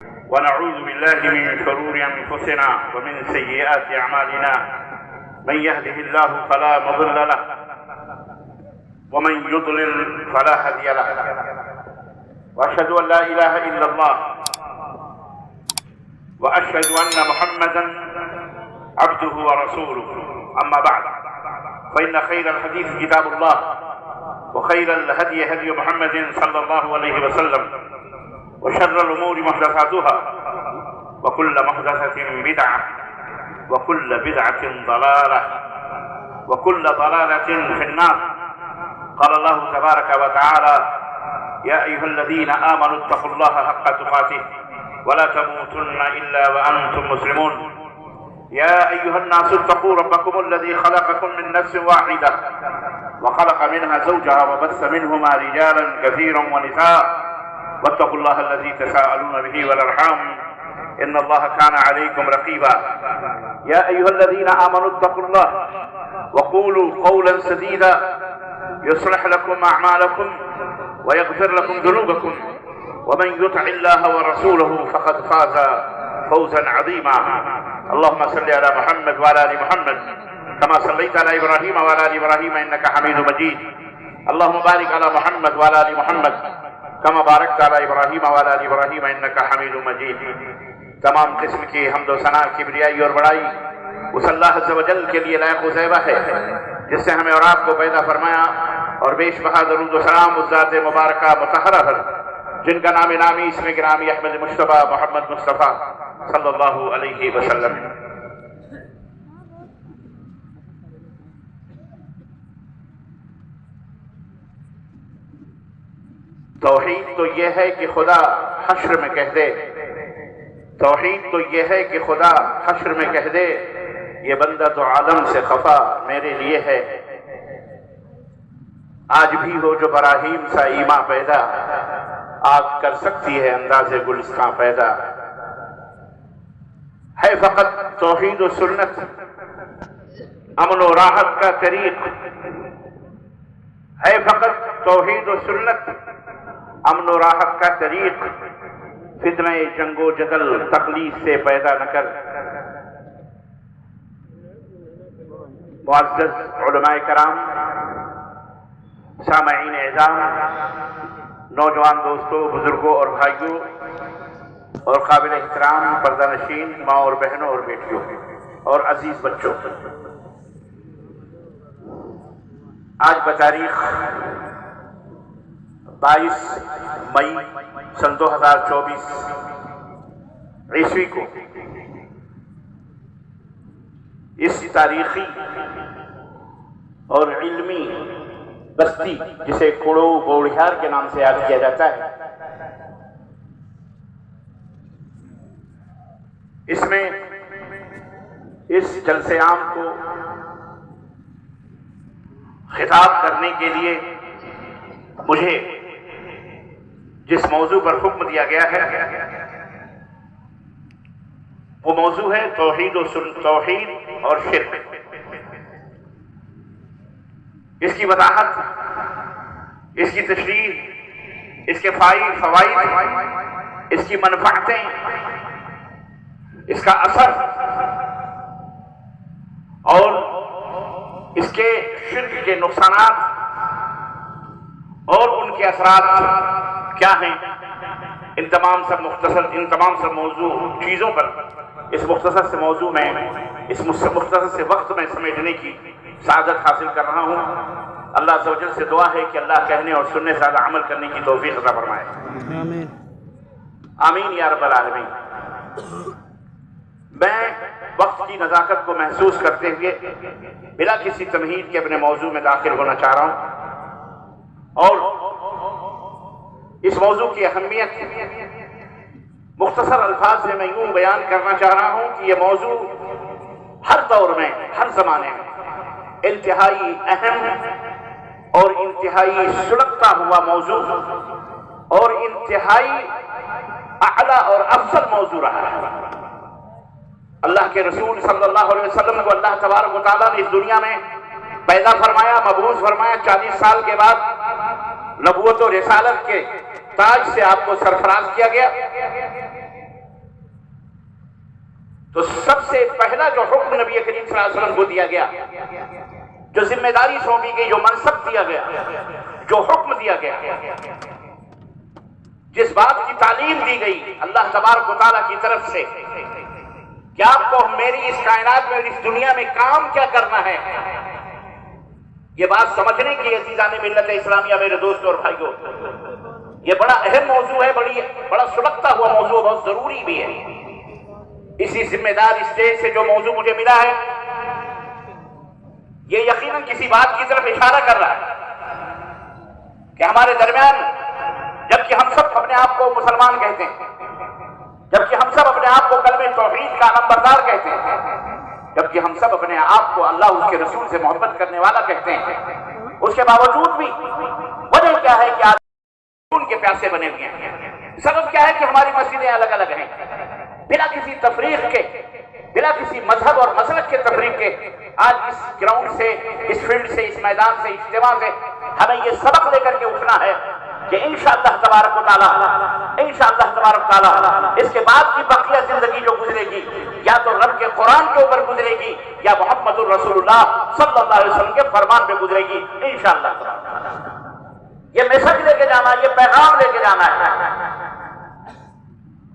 ونعوذ بالله من شرور أنفسنا ومن سيئات أعمالنا من يهده الله فلا مضل له ومن يضلل فلا هادي له وأشهد أن لا إله إلا الله وأشهد أن محمدا عبده ورسوله أما بعد فإن خير الحديث كتاب الله وخير الهدي هدي محمد صلى الله عليه وسلم وشر الأمور محدثاتها وكل محدثة بدعة وكل بدعة ضلالة وكل ضلالة في النار. قال الله تبارك وتعالى: يا أيها الذين آمنوا اتقوا الله حق تقاته ولا تموتن إلا وأنتم مسلمون. يا أيها الناس اتقوا ربكم الذي خلقكم من نفس واحدة وخلق منها زوجها وبث منهما رجالا كثيرا ونساء واتقوا الله الذي تساءلون به والأرحام إن الله كان عليكم رقيبا. يا أيها الذين آمنوا اتقوا الله وقولوا قولا سديدا يصلح لكم أعمالكم ويغفر لكم ذنوبكم ومن يطع الله ورسوله فقد فاز فوزا عظيما. اللهم صل على محمد وعلى آل محمد كما صليت على إبراهيم وعلى آل إبراهيم إنك حميد مجيد. اللهم بارك على محمد وعلى آل محمد كما باركت على إبراهيم وعلى آل إبراهيم إنك حميد مجيد. تمام قسم کی حمد و ثنا، کبریائی اور بڑائی اس اللہ عز و جل کے لیے لائق و زیبہ ہے جس سے ہمیں اور آپ کو پیدا فرمایا، اور بیش بہا درود و سلام اس ذات مبارکہ مطہرہ پر جن کا نام نامی اسم گرامی احمد مصطفیٰ محمد مصطفیٰ صلی اللہ علیہ وسلم. توحید تو یہ ہے کہ خدا حشر میں کہہ دے، توحید تو یہ ہے کہ خدا حشر میں کہہ دے، یہ بندہ تو عالم سے خفا میرے لیے ہے. آج بھی ہو جو براہیم سا ایماں پیدا، آگ کر سکتی ہے انداز گلستاں پیدا. ہے فقط توحید و سنت امن و راحت کا طریق، ہے فقط توحید و سنت امن و راحت کا طریق. فتنہ جنگ و جدل تخلیص سے پیدا نہ کر. معزز علماء کرام، سامعین اعظام، نوجوان دوستوں، بزرگوں اور بھائیوں اور قابل احترام پردہ نشین ماں اور بہنوں اور بیٹیوں اور عزیز بچوں، آج بتاریخ 22 مئی سن 2024 عیسوی کو اس تاریخی اور علمی بستی جسے کوڑو بوڑھیار کے نام سے یاد کیا جاتا ہے، اس میں اس جلسے عام کو خطاب کرنے کے لیے مجھے جس موضوع پر حکم دیا گیا ہے وہ موضوع ہے توحید اور شرک. اس کی وضاحت، اس کی تشریح، اس کے فوائد، اس کی منفعتیں، اس کا اثر اور اس کے شرک کے نقصانات اور ان کے اثرات کیا ہیں، ان تمام سب موضوع چیزوں پر اس مختصر سے موضوع میں، اس مختصر سے وقت میں سمیٹنے کی سعادت حاصل کر رہا ہوں. اللہ عز و جل سے دعا ہے کہ اللہ کہنے اور سننے سے زیادہ عمل کرنے کی توفیق عطا فرمائے. آمین آمین یا رب العالمین. میں وقت کی نزاکت کو محسوس کرتے ہوئے بلا کسی تمہید کے اپنے موضوع میں داخل ہونا چاہ رہا ہوں، اور اس موضوع کی اہمیت مختصر الفاظ میں یوں بیان کرنا چاہ رہا ہوں کہ یہ موضوع ہر دور میں، ہر زمانے میں انتہائی اہم اور انتہائی سلگتا ہوا موضوع اور انتہائی اعلیٰ اور افضل موضوع رہا ہے. اللہ کے رسول صلی اللہ علیہ وسلم کو اللہ تبارک و تعالیٰ نے اس دنیا میں پیدا فرمایا، مبعوث فرمایا. 40 سال کے بعد نبوت و رسالت کے تاج سے آپ کو سرفراز کیا گیا. تو سب سے پہلا جو حکم نبی کریم صلی اللہ علیہ وسلم کو دیا گیا، جو ذمہ داری سونپی گئی، جو منصب دیا گیا، جو حکم دیا گیا، جس بات کی تعلیم دی گئی اللہ تبارک و تعالیٰ کی طرف سے کہ آپ کو میری اس کائنات میں، اس دنیا میں کام کیا کرنا ہے، یہ بات سمجھنے کی عزیزان ملت اسلامیہ، میرے دوستوں اور بھائیوں، یہ بڑا اہم موضوع ہے، بڑا سلگتا ہوا موضوع، بہت ضروری بھی ہے۔ اسی ذمہ دار اسٹیج سے جو موضوع مجھے ملا ہے، یہ یقیناً کسی بات کی طرف اشارہ کر رہا ہے کہ ہمارے درمیان، جبکہ ہم سب اپنے آپ کو مسلمان کہتے ہیں، جبکہ ہم سب اپنے آپ کو کلمہ توحید کا نمبردار کہتے ہیں، جبکہ ہم سب اپنے آپ کو اللہ اس کے رسول سے محبت کرنے والا کہتے ہیں، اس کے باوجود بھی وجہ کیا ہے کہ آج ان کے پیاسے بنے ہوئے ہیں؟ سبب کیا ہے کہ ہماری مسجدیں الگ الگ ہیں، بلا کسی تفریق کے، بلا کسی مذہب اور مسلک کے تفریق کے۔ آج اس گراؤنڈ سے، اس فیلڈ سے، اس میدان سے، اجتماع سے ہمیں یہ سبق لے کر کے اٹھنا ہے کہ انشاءاللہ تبارک و تعالیٰ، انشاءاللہ تبارک و تعالیٰ اس کے بعد کی بقیہ زندگی جو گزرے گی، یا تو رب کے قرآن کے اوپر گزرے گی، یا محمد الرسول اللہ صلی اللہ علیہ وسلم کے فرمان پہ گزرے گی انشاءاللہ تبارک و تعالیٰ۔ یہ میسج لے کے جانا ہے، یہ پیغام لے کے جانا ہے۔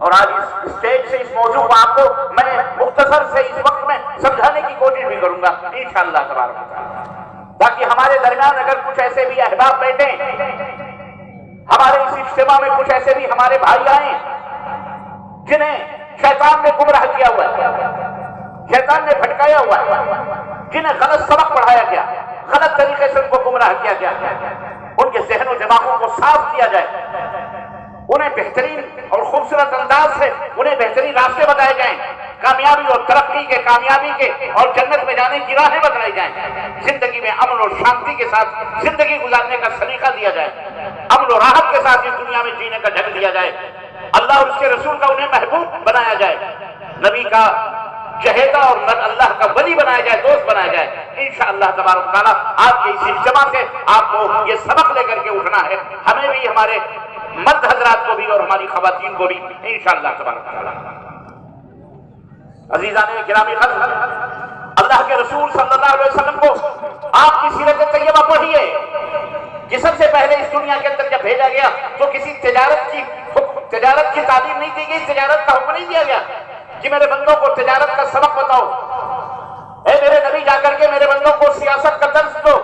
اور آج اس اسٹیج سے اس موضوع کو آپ کو میں مختصر سے اس وقت میں سمجھانے کی کوشش بھی کروں گا انشاءاللہ تبارک و تعالیٰ، تاکہ ہمارے درمیان اگر کچھ ایسے بھی احباب بیٹھے، ہمارے اس اجتماع میں کچھ ایسے بھی ہمارے بھائی آئے جنہیں شیطان نے گمراہ کیا ہوا ہے، شیطان نے بھٹکایا ہوا ہے، جنہیں غلط سبق پڑھایا گیا، غلط طریقے سے ان کو گمراہ کیا گیا، ان کے ذہن و دماغوں کو صاف کیا جائے، انہیں بہترین اور خوبصورت انداز سے انہیں بہترین راستے بتائے جائیں، کامیابی اور ترقی کے، کامیابی کے اور جنت میں جانے کی راہیں بتائی جائیں، زندگی میں امن اور شانتی کے ساتھ زندگی گزارنے کا سلیقہ دیا جائے، امن و راحت کے ساتھ اس دنیا میں جینے کا ڈھنگ دیا جائے، اللہ اور اس کے رسول کا انہیں محبوب بنایا جائے، نبی کا چہیتا اور اللہ کا ولی بنایا جائے، دوست بنایا جائے۔ انشاءاللہ تبارک تعالیٰ آپ کے اس اجتماع سے آپ کو یہ سبق لے کر کے اٹھنا ہے، ہمیں بھی، ہمارے مرد حضرات کو بھی اور ہماری خواتین کو بھی انشاءاللہ تبارک تعالیٰ۔ عزیزان گرامی قدر، اللہ کے رسول صلی اللہ علیہ وسلم کو آپ کی سیرت طیبہ پڑھیے کہ سب سے پہلے اس دنیا کے اندر جب بھیجا گیا تو کسی تجارت کی تعلیم نہیں دی گئی، تجارت کا حکم نہیں دیا گیا کہ میرے بندوں کو تجارت کا سبق بتاؤ، اے میرے نبی جا کر کے میرے بندوں کو سیاست کا درس دو،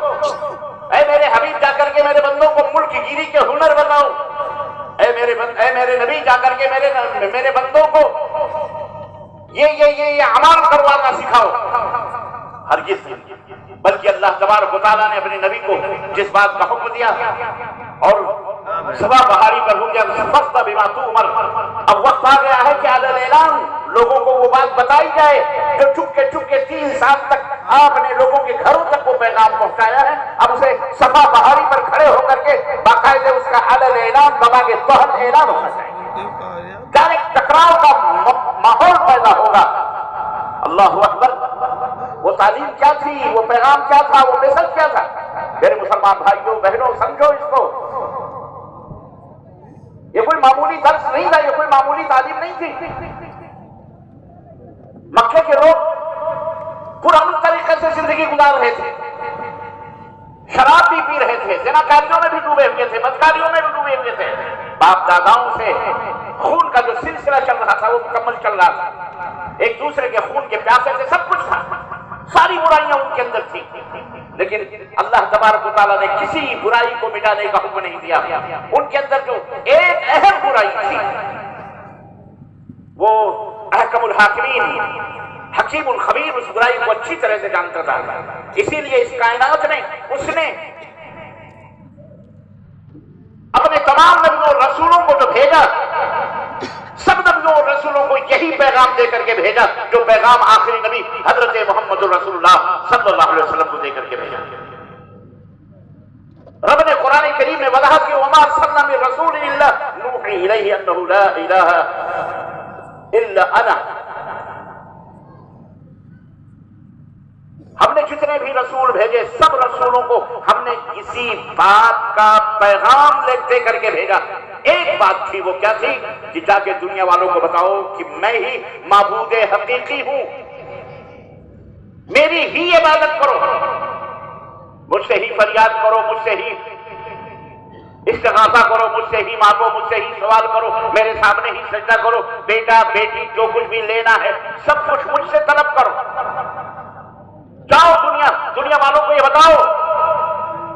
اے میرے حبیب جا کر کے میرے بندوں کو ملک گیری کے ہنر بتاؤ، اے میرے نبی جا کر کے میرے بندوں کو یہ اعمال کروانا سکھاؤ، ہرگز نہیں، بلکہ اللہ تبارک و تعالیٰ نے اپنے نبی کو جس بات کا حکم دیا اور صبا بہاری پر ہو گیا فَاسْتَ بِمَا تُؤْمَرُ، اب وقت آ گیا ہے کہ علی الاعلان لوگوں کو وہ بات بتائی جائے جو چپ کے 3 سال تک آپ نے لوگوں کے گھروں تک وہ پیغام پہنچایا ہے، اب اسے صفا بہاری پر کھڑے ہو کر کے باقاعدہ اس کا علی الاعلان بابا کے تحت اعلان ہونا چاہیے، ڈائریکٹ ٹکراؤ کا ماحول پیدا ہوگا۔ اللہ اکبر، وہ تعلیم کیا تھی، وہ پیغام کیا تھا، وہ میسج کیا تھا؟ میرے مسلمان بھائیوں بہنوں، سمجھو اس کو، یہ کوئی معمولی درس نہیں تھا، یہ کوئی معمولی تعلیم نہیں تھی۔ مکے کے لوگ پرامن طریقے سے زندگی گزار رہے تھے، شراب بھی پی رہے تھے، زناکاریوں میں بھی ڈوبے ہوئے تھے، بدکاریوں میں بھی ڈوبے ہوئے تھے، باپ داداؤں سے خون کا جو سلسلہ چل رہا تھا وہ مکمل چل رہا تھا، ایک دوسرے کے خون کے پیاسے سے سب کچھ تھا، ساری برائیاں ان کے اندر تھی، لیکن اللہ تبارک و تعالیٰ نے کسی برائی کو مٹانے کا حکم نہیں دیا۔ ان کے اندر جو ایک اہم برائی تھی وہ احکم الحاکمین، حکیم الخبیر اس برائی کو اچھی طرح سے جانتا تھا، اسی لیے اس کائنات میں اس نے اپنے تمام نبیوں اور رسولوں کو جو بھیجا، سب نبیوں اور رسولوں کو یہی پیغام دے کر کے بھیجا جو پیغام آخری نبی حضرت محمد الرسول اللہ صلی اللہ علیہ وسلم کو دے کر کے بھیجا۔ رب نے قرآن کریم میں وضاحت کی وما ارسلنا من رسول الا نوحی الیہ انہ لا الہ الا انا، ہم نے جتنے بھی رسول بھیجے سب رسولوں کو ہم نے اسی بات کا پیغام دے کر کے بھیجا ایک بات تھی، وہ کیا تھی کہ جا کے دنیا والوں کو بتاؤ کہ میں ہی معبود حقیقی ہوں، میری ہی عبادت کرو، مجھ سے ہی فریاد کرو، مجھ سے ہی استغاثہ کرو، مجھ سے ہی مانگو، مجھ سے ہی سوال کرو، میرے سامنے ہی سجدہ کرو، بیٹا بیٹی جو کچھ بھی لینا ہے سب کچھ مجھ سے طلب کرو۔ جاؤ دنیا والوں کو یہ بتاؤ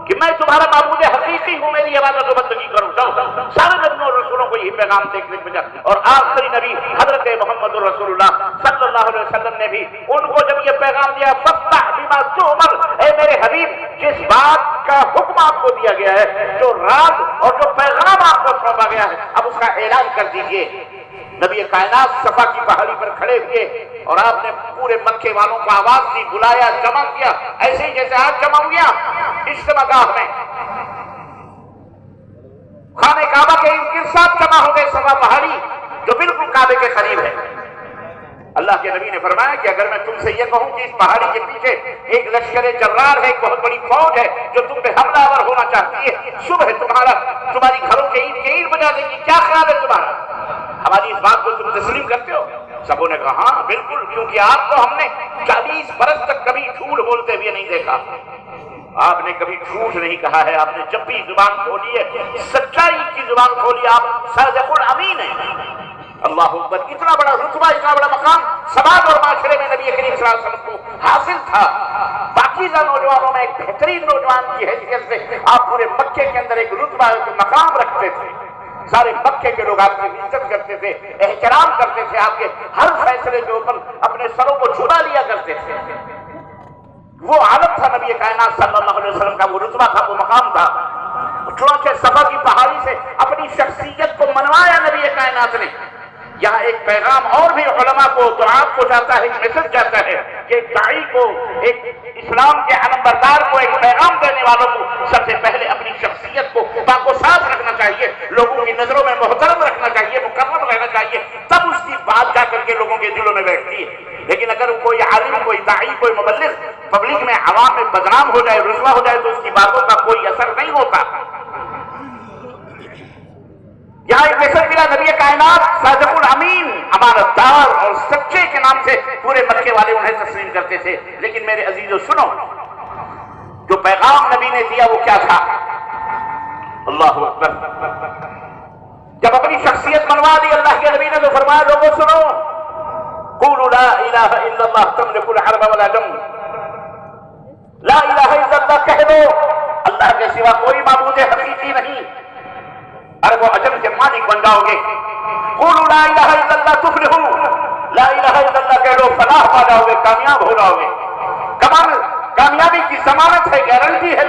کہ میں تمہارا معبود حقیقی ہوں، میری عبادت و بندگی کرو۔ جاؤ سارے نبیوں اور رسولوں کو یہی پیغام دیکھنے کو ملا، اور آخری نبی حضرت محمد رسول اللہ صلی اللہ علیہ وسلم نے بھی ان کو جب یہ پیغام دیا، فاصدع بما تؤمر، اے میرے حبیب جس بات کا حکم آپ کو دیا گیا ہے، جو راز اور جو پیغام آپ کو سونپا گیا ہے، اب اس کا اعلان کر دیجئے۔ نبی کائنات صفا کی پہاڑی پر کھڑے ہوئے اور آپ نے پورے مکے والوں کو آواز دی، بلایا، جمع کیا، ایسے ہی جیسے آج جمع ہو گیا اجتماع گاہ میں، خانہ کعبہ کے ارد سب جمع ہو گئے، صفا پہاڑی جو بالکل کعبے کے قریب ہے۔ اللہ کے نبی نے فرمایا کہ اگر میں تم سے یہ کہوں کہ اس پہاڑی کے پیچھے ایک لشکر جرار ہے، ایک بہت بڑی فوج ہے جو تم پہ حملہ آور ہونا چاہتی ہے، صبح تمہاری گھروں کے اینٹ بجا دیں گی، کیا خیال ہے تمہارا؟ ہماری اس بات کو تم تسلیم کرتے ہو؟ سبوں نے کہا ہاں بالکل، کیونکہ آپ کو ہم نے 40 برس تک کبھی جھوٹ بولتے ہوئے نہیں دیکھا، آپ نے کبھی جھوٹ نہیں کہا ہے، آپ نے جب بھی زبان کھولی ہے سچائی کی زبان کھولی، آپ صادق الامین ہیں۔ اللہ اکبر، اتنا بڑا رتبہ، اتنا بڑا مقام سماج اور معاشرے میں نبی کریم صلی اللہ علیہ وسلم کو حاصل تھا۔ پاکیزہ نوجوانوں میں ایک بہترین نوجوان کی حیثیت سے آپ پورے مکے کے اندر ایک رتبہ، ایک مقام رکھتے تھے، سارے مکے کے لوگ آپ کی عزت کرتے تھے، احترام کرتے تھے، آپ کے ہر فیصلے کے اوپر اپنے سروں کو جھکا لیا کرتے تھے۔ وہ عادت تھا نبی کائنات صلی اللہ علیہ وسلم کا، وہ رتبہ تھا، وہ مقام تھا۔ چنانچہ صفا کی پہاڑی سے اپنی شخصیت کو منوایا نبی کائنات نے۔ یہاں ایک پیغام اور بھی علماء کو، دعات کو جاتا ہے، ایک میسج جاتا ہے کہ ایک داعی کو، ایک اسلام کے علمبردار کو، ایک پیغام دینے والوں کو سب سے پہلے اپنی شخصیت کو پاک و صاف رکھنا چاہیے، لوگوں کی نظروں میں محترم رکھنا چاہیے، مکرم رہنا چاہیے، تب اس کی بات جا کر کے لوگوں کے دلوں میں بیٹھتی ہے۔ لیکن اگر کوئی عالم، کوئی داعی، کوئی مبلغ پبلک میں، عوام میں بدنام ہو جائے، رسوا ہو جائے، تو اس کی باتوں کا کوئی اثر نہیں ہوتا۔ یہاں ایک میسج ملا، نبی کائنات صادق الامین، امانت دار اور سچے کے نام سے پورے مکے والے انہیں تسلیم کرتے تھے۔ لیکن میرے عزیزو سنو، جو پیغام نبی نے دیا وہ کیا تھا؟ اللہ اکبر، جب اپنی شخصیت منوا دی اللہ کے نبی نے تو فرمایا لوگوں سنو، قولوا لا الہ الا اللہ تملک الحرب والعجم، لا الہ الا اللہ کہہ دو، اللہ کے سوا کوئی معبود حقیقی نہیں، عرب و عجم کے مالک بن جاؤ گے۔ قولوا لا الہ الا اللہ تفلحوا، لا الہ الا اللہ کہہ دو، فلاح پا جاؤ گے، کامیاب ہو جاؤ گے۔ کامیابی کی ضمانت ہے، گارنٹی ہے۔